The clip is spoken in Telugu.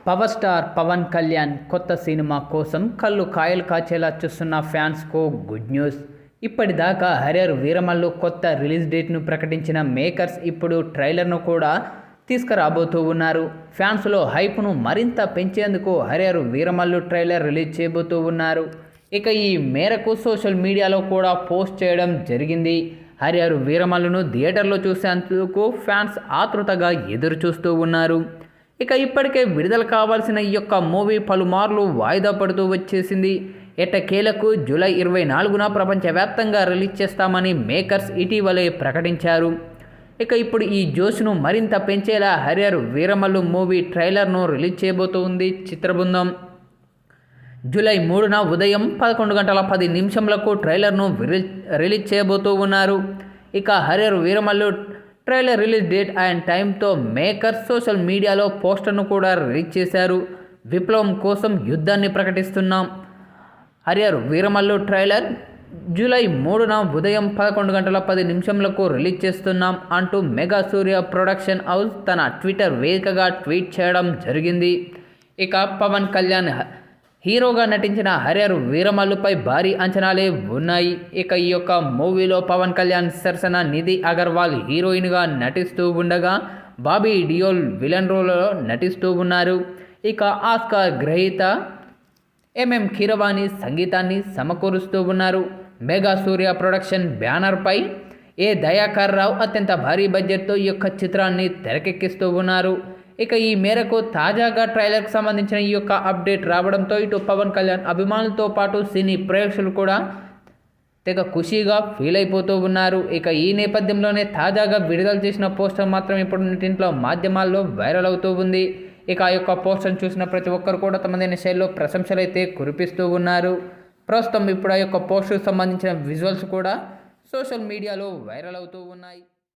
పవర్ స్టార్ పవన్ కళ్యాణ్ కొత్త సినిమా కోసం కళ్ళు కాయలు కాచేలా చూస్తున్న ఫ్యాన్స్కు గుడ్ న్యూస్. ఇప్పటిదాకా హర్రర్ వీరమల్లు కొత్త రిలీజ్ డేట్ను ప్రకటించిన మేకర్స్ ఇప్పుడు ట్రైలర్ను కూడా తీసుకురాబోతూ ఉన్నారు. ఫ్యాన్స్లో హైప్ను మరింత పెంచేందుకు హర్రర్ వీరమల్లు ట్రైలర్ రిలీజ్ చేయబోతూ ఉన్నారు. ఇక ఈ మేరకు సోషల్ మీడియాలో కూడా పోస్ట్ చేయడం జరిగింది. హర్రర్ వీరమల్లును థియేటర్లో చూసేందుకు ఫ్యాన్స్ ఆతృతగా ఎదురు చూస్తూ ఉన్నారు. ఇక ఇప్పటికే విడుదల కావాల్సిన ఈ యొక్క మూవీ పలుమార్లు వాయిదా పడుతూ వచ్చేసింది. ఎట్టకేలకు జూలై 24న ప్రపంచవ్యాప్తంగా రిలీజ్ చేస్తామని మేకర్స్ ఇటీవలే ప్రకటించారు. ఇక ఇప్పుడు ఈ జోష్ను మరింత పెంచేలా హర్రర్ వీరమల్లు మూవీ ట్రైలర్ను రిలీజ్ చేయబోతోంది చిత్రబృందం. జూలై 3న ఉదయం 11:10 ట్రైలర్ను రిలీజ్ చేయబోతూ ఉన్నారు. ఇక Harihara Veeramallu trailer release date and టైంతో మేకర్స్ సోషల్ మీడియాలో పోస్టర్ను కూడా రిలీజ్ చేశారు. విప్లవం కోసం యుద్ధాన్ని ప్రకటిస్తున్నాం. హర్రర్ వీరమల్లు ట్రైలర్ జూలై 3న ఉదయం 11:10 రిలీజ్ చేస్తున్నాం అంటూ మెగా సూర్య ప్రొడక్షన్ హౌస్ తన ట్విట్టర్ వేదికగా ట్వీట్ చేయడం జరిగింది. ఇక పవన్ కళ్యాణ్ హీరోగా నటించిన హర్రర్ వీరమల్లుపై భారీ అంచనాలే ఉన్నాయి. ఇక ఈ యొక్క మూవీలో పవన్ కళ్యాణ్ సరసన నిధి అగర్వాల్ హీరోయిన్గా నటిస్తూ ఉండగా బాబీ డియోల్ విలన్ రోల్లో నటిస్తూ ఉన్నారు. ఇక ఆస్కార్ గ్రహీత ఎంఎం కీరవాణి సంగీతాన్ని సమకూరుస్తూ ఉన్నారు. మెగా సూర్య ప్రొడక్షన్ బ్యానర్పై ఏ దయాకర్ రావు అత్యంత భారీ బడ్జెట్తో ఈ యొక్క చిత్రాన్ని తెరకెక్కిస్తూ ఉన్నారు. ఇక ఈ మేరకు తాజాగా ట్రైలర్కి సంబంధించిన ఈ యొక్క అప్డేట్ రావడంతో ఇటు పవన్ కళ్యాణ్ అభిమానులతో పాటు సినీ ప్రేక్షకులు కూడా తెగ ఖుషీగా ఫీల్ అయిపోతూ ఉన్నారు. ఇక ఈ నేపథ్యంలోనే తాజాగా విడుదల చేసిన పోస్టర్ మాత్రం ఇప్పుడు ఇంట్లో మాధ్యమాల్లో వైరల్ అవుతూ ఉంది. ఇక ఆ యొక్క పోస్టర్ను చూసిన ప్రతి ఒక్కరు కూడా తమదైన శైలిలో ప్రశంసలు అయితే కురిపిస్తూ ఉన్నారు. ప్రస్తుతం ఇప్పుడు ఆ యొక్క పోస్టర్కి సంబంధించిన విజువల్స్ కూడా సోషల్ మీడియాలో వైరల్ అవుతూ ఉన్నాయి.